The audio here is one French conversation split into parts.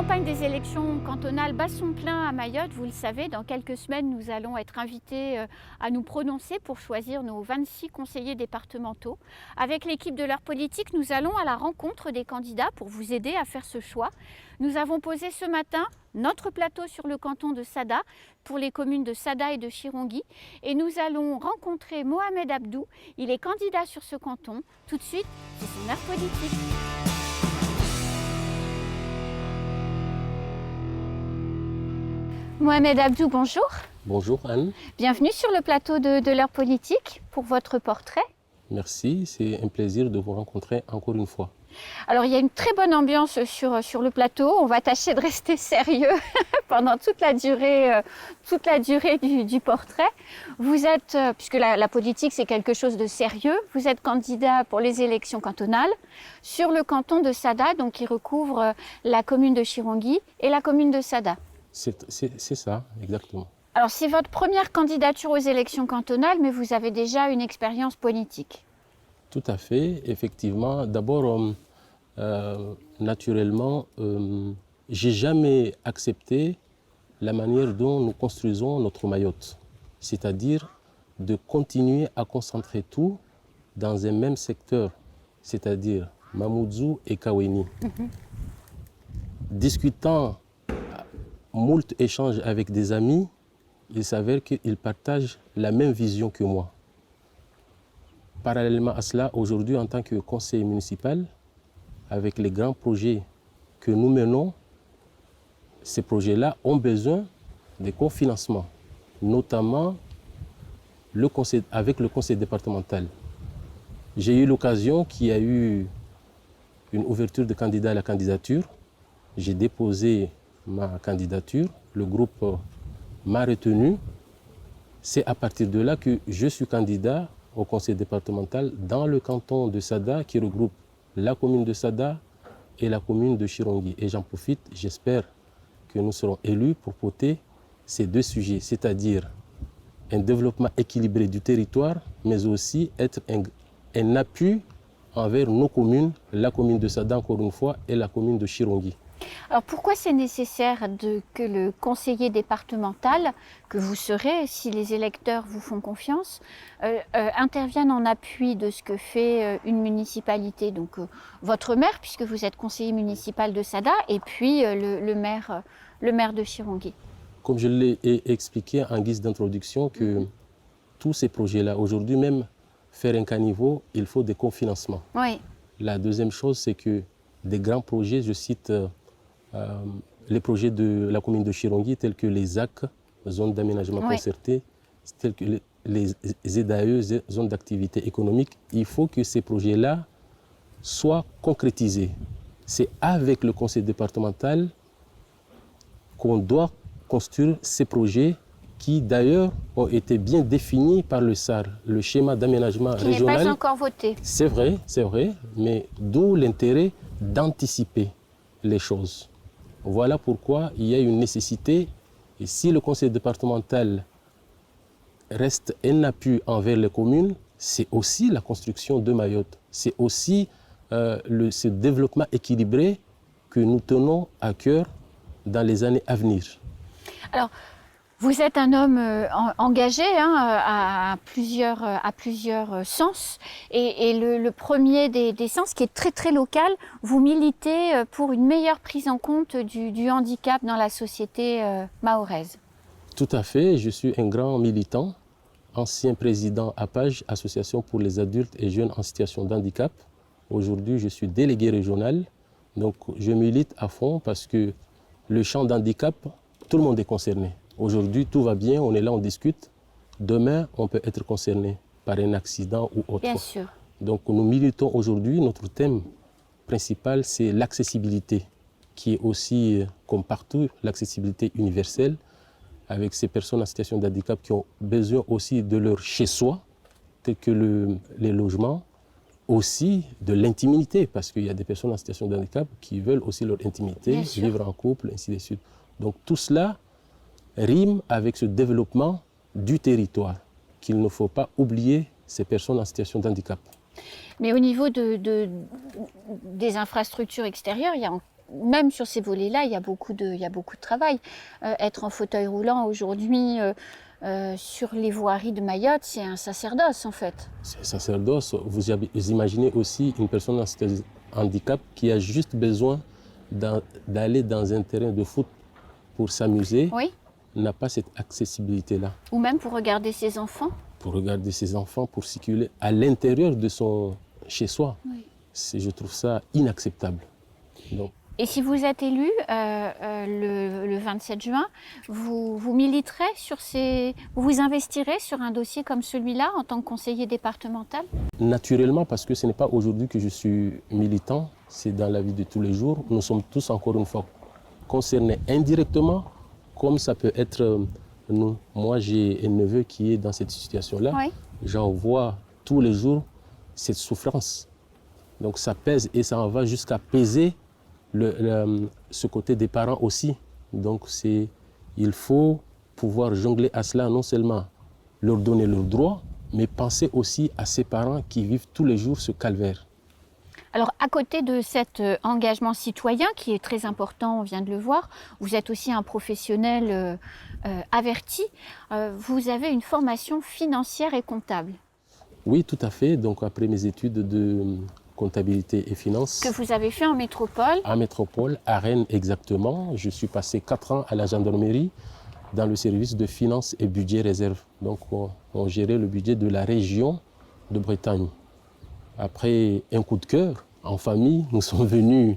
campagne des élections cantonales bat son plein à Mayotte, vous le savez. Dans quelques semaines, nous allons être invités à nous prononcer pour choisir nos 26 conseillers départementaux. Avec l'équipe de l'heure politique, nous allons à la rencontre des candidats pour vous aider à faire ce choix. Nous avons posé ce matin notre plateau sur le canton de Sada pour les communes de Sada et de Chirongui. Et nous allons rencontrer Mohamed Abdou. Il est candidat sur ce canton. Tout de suite, c'est son heure politique. Mohamed Abdou, bonjour. Bonjour Anne. Bienvenue sur le plateau de l'heure politique pour votre portrait. Merci, c'est un plaisir de vous rencontrer encore une fois. Alors il y a une très bonne ambiance sur le plateau, on va tâcher de rester sérieux pendant toute la durée du portrait. Vous êtes, puisque la politique c'est quelque chose de sérieux, vous êtes candidat pour les élections cantonales sur le canton de Sada, donc qui recouvre la commune de Chirongui et la commune de Sada. C'est ça, exactement. Alors c'est votre première candidature aux élections cantonales, mais vous avez déjà une expérience politique. Tout à fait, effectivement. D'abord, naturellement, j'ai jamais accepté la manière dont nous construisons notre Mayotte. C'est-à-dire de continuer à concentrer tout dans un même secteur, c'est-à-dire Mamoudzou et Kaweni. Discutant moult échanges avec des amis, il s'avère qu'ils partagent la même vision que moi. Parallèlement à cela, aujourd'hui, en tant que conseiller municipal, avec les grands projets que nous menons, ces projets-là ont besoin de cofinancement, notamment avec le conseil départemental. J'ai eu l'occasion qu'il y a eu une ouverture de candidat à la candidature. J'ai déposé ma candidature, le groupe m'a retenu. C'est à partir de là que je suis candidat au conseil départemental dans le canton de Sada qui regroupe la commune de Sada et la commune de Chirongui. Et j'en profite, j'espère que nous serons élus pour porter ces deux sujets, c'est-à-dire un développement équilibré du territoire, mais aussi être un appui envers nos communes, la commune de Sada encore une fois et la commune de Chirongui. Alors pourquoi c'est nécessaire que le conseiller départemental, que vous serez si les électeurs vous font confiance, intervienne en appui de ce que fait une municipalité, donc votre maire, puisque vous êtes conseiller municipal de Sada, et puis le maire de Chirongui? Comme je l'ai expliqué en guise d'introduction, que tous ces projets-là, aujourd'hui même, faire un caniveau, il faut des cofinancements. Oui. La deuxième chose, c'est que des grands projets, je cite les projets de la commune de Chirongui, tels que les ZAC, zones d'aménagement concerté, tels que les ZAE, zones d'activité économique, il faut que ces projets-là soient concrétisés. C'est avec le conseil départemental qu'on doit construire ces projets qui d'ailleurs ont été bien définis par le SAR, le schéma d'aménagement régional. Qui n'est pas encore voté. C'est vrai, mais d'où l'intérêt d'anticiper les choses. Voilà pourquoi il y a une nécessité, et si le conseil départemental reste un appui envers les communes, c'est aussi la construction de Mayotte, c'est aussi ce développement équilibré que nous tenons à cœur dans les années à venir. Alors, vous êtes un homme engagé à plusieurs sens. Et le premier des sens, qui est très très local, vous militez pour une meilleure prise en compte du handicap dans la société mahoraise. Tout à fait, je suis un grand militant, ancien président APAGE, Association pour les adultes et jeunes en situation de handicap. Aujourd'hui, je suis délégué régional, donc je milite à fond parce que le champ d'handicap, tout le monde est concerné. Aujourd'hui, tout va bien, on est là, on discute. Demain, on peut être concerné par un accident ou autre. Bien sûr. Donc, nous militons aujourd'hui, notre thème principal, c'est l'accessibilité, qui est aussi, comme partout, l'accessibilité universelle, avec ces personnes en situation de handicap qui ont besoin aussi de leur chez-soi, tel que les logements, aussi de l'intimité, parce qu'il y a des personnes en situation de handicap qui veulent aussi leur intimité, vivre en couple, ainsi de suite. Donc, tout cela rime avec ce développement du territoire, qu'il ne faut pas oublier ces personnes en situation de handicap. Mais au niveau des infrastructures extérieures, il y a même sur ces volets-là, il y a beaucoup de travail. Être en fauteuil roulant aujourd'hui sur les voiries de Mayotte, c'est un sacerdoce en fait. C'est un sacerdoce. Vous imaginez aussi une personne en situation de handicap qui a juste besoin d'aller dans un terrain de foot pour s'amuser, Oui. N'a pas cette accessibilité-là. Ou même pour regarder ses enfants. Pour regarder ses enfants, pour circuler à l'intérieur de son chez-soi. Oui. Je trouve ça inacceptable. Donc, et si vous êtes élu le 27 juin, vous militerez vous vous investirez sur un dossier comme celui-là en tant que conseiller départemental? Naturellement, parce que ce n'est pas aujourd'hui que je suis militant, c'est dans la vie de tous les jours. Nous sommes tous encore une fois concernés indirectement, comme ça peut être nous. Moi, j'ai un neveu qui est dans cette situation-là. Oui. J'en vois tous les jours cette souffrance. Donc ça pèse et ça en va jusqu'à peser ce côté des parents aussi. Donc il faut pouvoir jongler à cela, non seulement leur donner leurs droits, mais penser aussi à ces parents qui vivent tous les jours ce calvaire. Alors, à côté de cet engagement citoyen qui est très important, on vient de le voir, vous êtes aussi un professionnel averti. Vous avez une formation financière et comptable. Oui, tout à fait. Donc, après mes études de comptabilité et finance. Que vous avez fait en métropole? En métropole, à Rennes exactement. Je suis passé 4 ans à la gendarmerie dans le service de finance et budget réserve. Donc, on gérait le budget de la région de Bretagne. Après un coup de cœur, en famille, nous sommes venus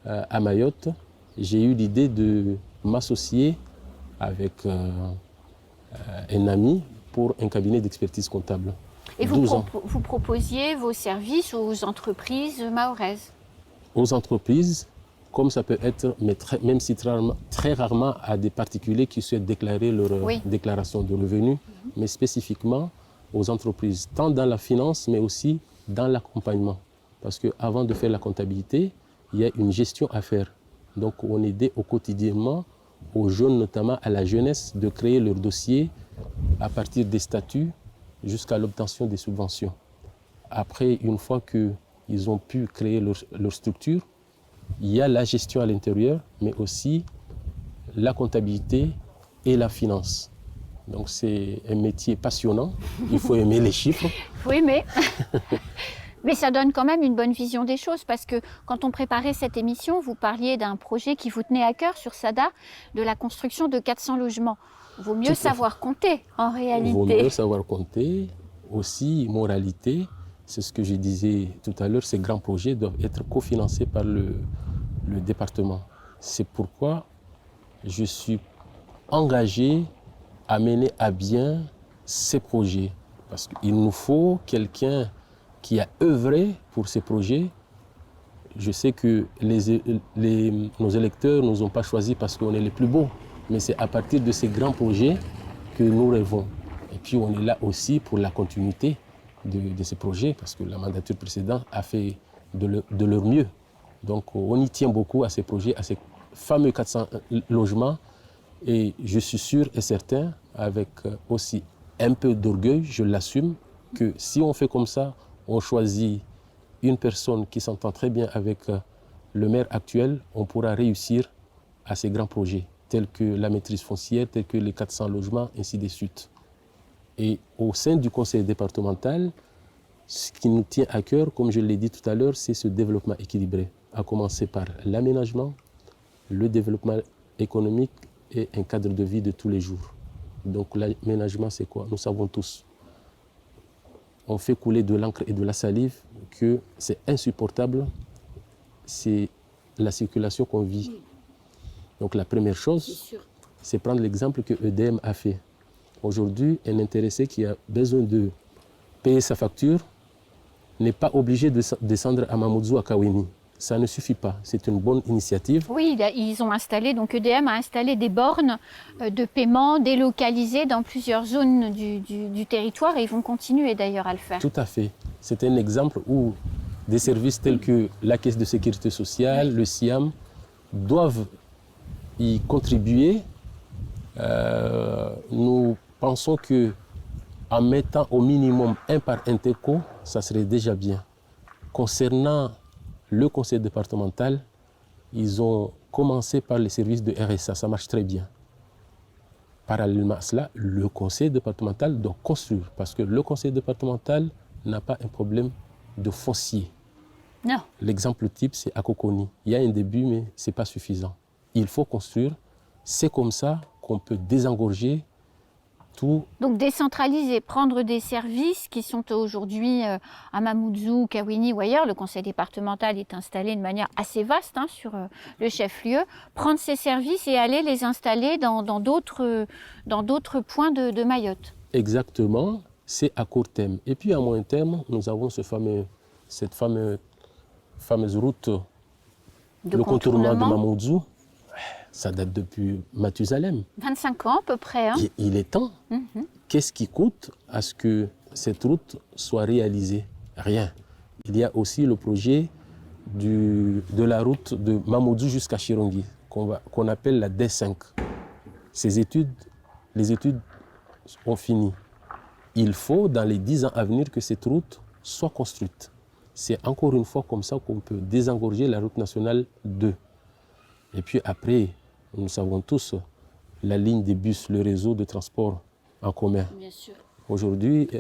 à Mayotte. J'ai eu l'idée de m'associer avec un ami pour un cabinet d'expertise comptable. Et vous proposiez vos services aux entreprises mahoraises? Aux entreprises, comme ça peut être, mais même si très rarement à des particuliers qui souhaitent déclarer leur déclaration de revenus, mais spécifiquement aux entreprises, tant dans la finance, mais aussi dans l'accompagnement. Parce qu'avant de faire la comptabilité, il y a une gestion à faire. Donc on aidait au quotidiennement aux jeunes, notamment à la jeunesse, de créer leur dossier à partir des statuts jusqu'à l'obtention des subventions. Après, une fois qu'ils ont pu créer leur structure, il y a la gestion à l'intérieur, mais aussi la comptabilité et la finance. Donc c'est un métier passionnant, il faut aimer les chiffres. Il faut aimer. Mais ça donne quand même une bonne vision des choses parce que quand on préparait cette émission, vous parliez d'un projet qui vous tenait à cœur sur Sada, de la construction de 400 logements. Vaut mieux savoir compter en réalité. Vaut mieux savoir compter, aussi moralité. C'est ce que je disais tout à l'heure, ces grands projets doivent être cofinancés par le département. C'est pourquoi je suis engagé à mener à bien ces projets. Parce qu'il nous faut quelqu'un qui a œuvré pour ces projets. Je sais que nos électeurs ne nous ont pas choisis parce qu'on est les plus beaux, mais c'est à partir de ces grands projets que nous rêvons. Et puis on est là aussi pour la continuité de ces projets, parce que la mandature précédente a fait de leur mieux. Donc on y tient beaucoup à ces projets, à ces fameux 400 logements. Et je suis sûr et certain, avec aussi un peu d'orgueil, je l'assume, que si on fait comme ça, on choisit une personne qui s'entend très bien avec le maire actuel, on pourra réussir à ces grands projets, tels que la maîtrise foncière, tels que les 400 logements, ainsi de suite. Et au sein du conseil départemental, ce qui nous tient à cœur, comme je l'ai dit tout à l'heure, c'est ce développement équilibré, à commencer par l'aménagement, le développement économique et un cadre de vie de tous les jours. Donc l'aménagement, c'est quoi? Nous savons tous. On fait couler de l'encre et de la salive que c'est insupportable, c'est la circulation qu'on vit. Donc la première chose, c'est prendre l'exemple que EDM a fait. Aujourd'hui, un intéressé qui a besoin de payer sa facture n'est pas obligé de descendre à Mamoudzou, à Kaweni. Ça ne suffit pas. C'est une bonne initiative. Oui, ils ont installé, donc EDM a installé des bornes de paiement délocalisées dans plusieurs zones du territoire et ils vont continuer d'ailleurs à le faire. Tout à fait. C'est un exemple où des services tels que la Caisse de sécurité sociale, le SIAM, doivent y contribuer. Nous pensons qu'en mettant au minimum un par interco, ça serait déjà bien. Concernant le conseil départemental, ils ont commencé par les services de RSA, ça marche très bien. Parallèlement à cela, le conseil départemental doit construire, parce que le conseil départemental n'a pas un problème de foncier. Non. L'exemple type, c'est à Coconi. Il y a un début, mais ce n'est pas suffisant. Il faut construire. C'est comme ça qu'on peut désengorger tout. Donc décentraliser, prendre des services qui sont aujourd'hui à Mamoudzou, Kawini ou ailleurs. Le conseil départemental est installé de manière assez vaste sur le chef-lieu. Prendre ces services et aller les installer dans d'autres points de Mayotte. Exactement, c'est à court terme. Et puis à moyen terme, nous avons cette fameuse route, le contournement de Mamoudzou. Ça date depuis Mathusalem. 25 ans à peu près. Hein. Il est temps. Qu'est-ce qui coûte à ce que cette route soit réalisée? Rien. Il y a aussi le projet de la route de Mamoudzou jusqu'à Chirongi, qu'on appelle la D5. Les études ont fini. Il faut, dans les 10 ans à venir, que cette route soit construite. C'est encore une fois comme ça qu'on peut désengorger la route nationale 2. Et puis après, nous savons tous, la ligne des bus, le réseau de transport en commun. Bien sûr. Aujourd'hui,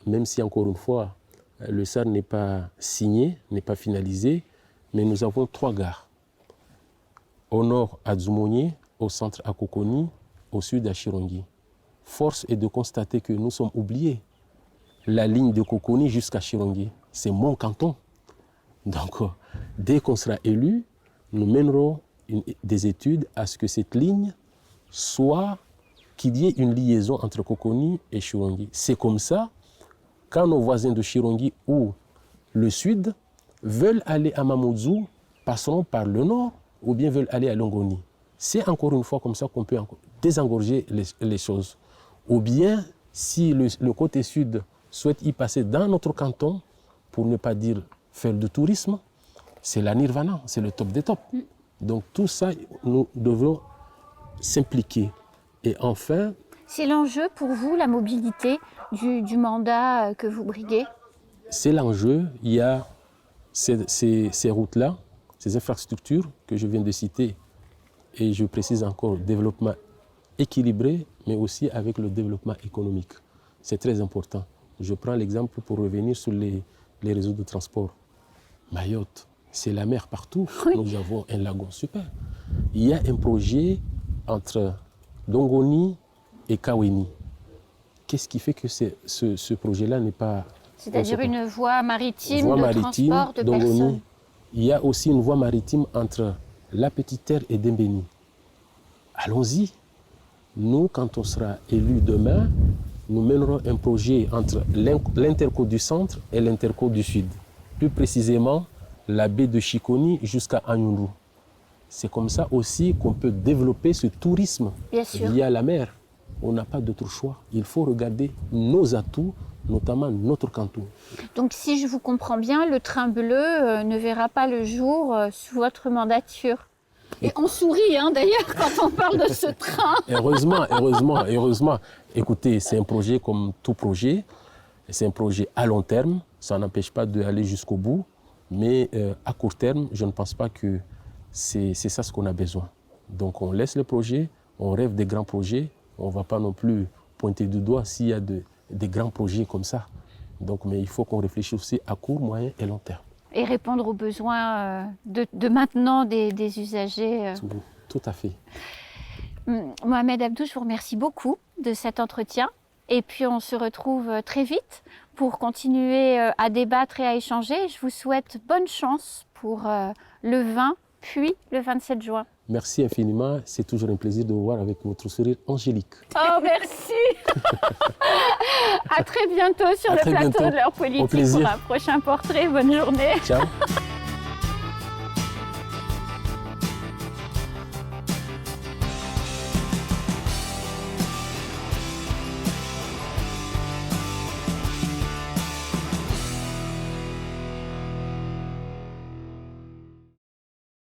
même si encore une fois, le SAR n'est pas signé, n'est pas finalisé, mais nous avons 3 gares. Au nord à Dzoumogné, au centre à Coconi, au sud à Chirongi. Force est de constater que nous sommes oubliés. La ligne de Coconi jusqu'à Chirongi, c'est mon canton. Donc, dès qu'on sera élu, nous mènerons des études à ce que cette ligne soit, qu'il y ait une liaison entre Coconi et Chirongi. C'est comme ça, quand nos voisins de Chirongi ou le sud veulent aller à Mamoudzou, passeront par le nord ou bien veulent aller à Longoni. C'est encore une fois comme ça qu'on peut désengorger les choses. Ou bien, si le côté sud souhaite y passer dans notre canton, pour ne pas dire faire du tourisme, c'est la nirvana, c'est le top des tops. Donc tout ça, nous devons s'impliquer. Et enfin... C'est l'enjeu pour vous, la mobilité du mandat que vous briguez? C'est l'enjeu. Il y a ces routes-là, ces infrastructures que je viens de citer, et je précise encore, développement équilibré, mais aussi avec le développement économique. C'est très important. Je prends l'exemple pour revenir sur les réseaux de transport. Mayotte, c'est la mer partout. Oui. Nous avons un lagon super. Il y a un projet entre Dongoni et Kawini. Qu'est-ce qui fait que ce projet-là n'est pas... C'est-à-dire une voie maritime de transport de Dongoni. personnes. Il y a aussi une voie maritime entre La Petite Terre et Dembéni. Allons-y. Nous, quand on sera élus demain, nous mènerons un projet entre l'Interco du centre et l'Interco du sud. Plus précisément, la baie de Chikoni jusqu'à Anyundu. C'est comme ça aussi qu'on peut développer ce tourisme via la mer. On n'a pas d'autre choix. Il faut regarder nos atouts, notamment notre canton. Donc si je vous comprends bien, le train bleu ne verra pas le jour sous votre mandature. Et on sourit d'ailleurs quand on parle de ce train. Heureusement. Écoutez, c'est un projet comme tout projet. C'est un projet à long terme. Ça n'empêche pas d'aller jusqu'au bout. Mais à court terme, je ne pense pas que c'est ça ce qu'on a besoin. Donc on laisse le projet, on rêve des grands projets. On ne va pas non plus pointer du doigt s'il y a des grands projets comme ça. Donc, mais il faut qu'on réfléchisse aussi à court, moyen et long terme. Et répondre aux besoins de maintenant des usagers. Tout à fait. Mohamed Abdou, je vous remercie beaucoup de cet entretien. Et puis on se retrouve très vite pour continuer à débattre et à échanger. Je vous souhaite bonne chance pour le 20 puis le 27 juin. Merci infiniment. C'est toujours un plaisir de vous voir avec votre sourire angélique. Oh, merci. À très bientôt sur le plateau de l'heure politique pour un prochain portrait. Bonne journée. Ciao.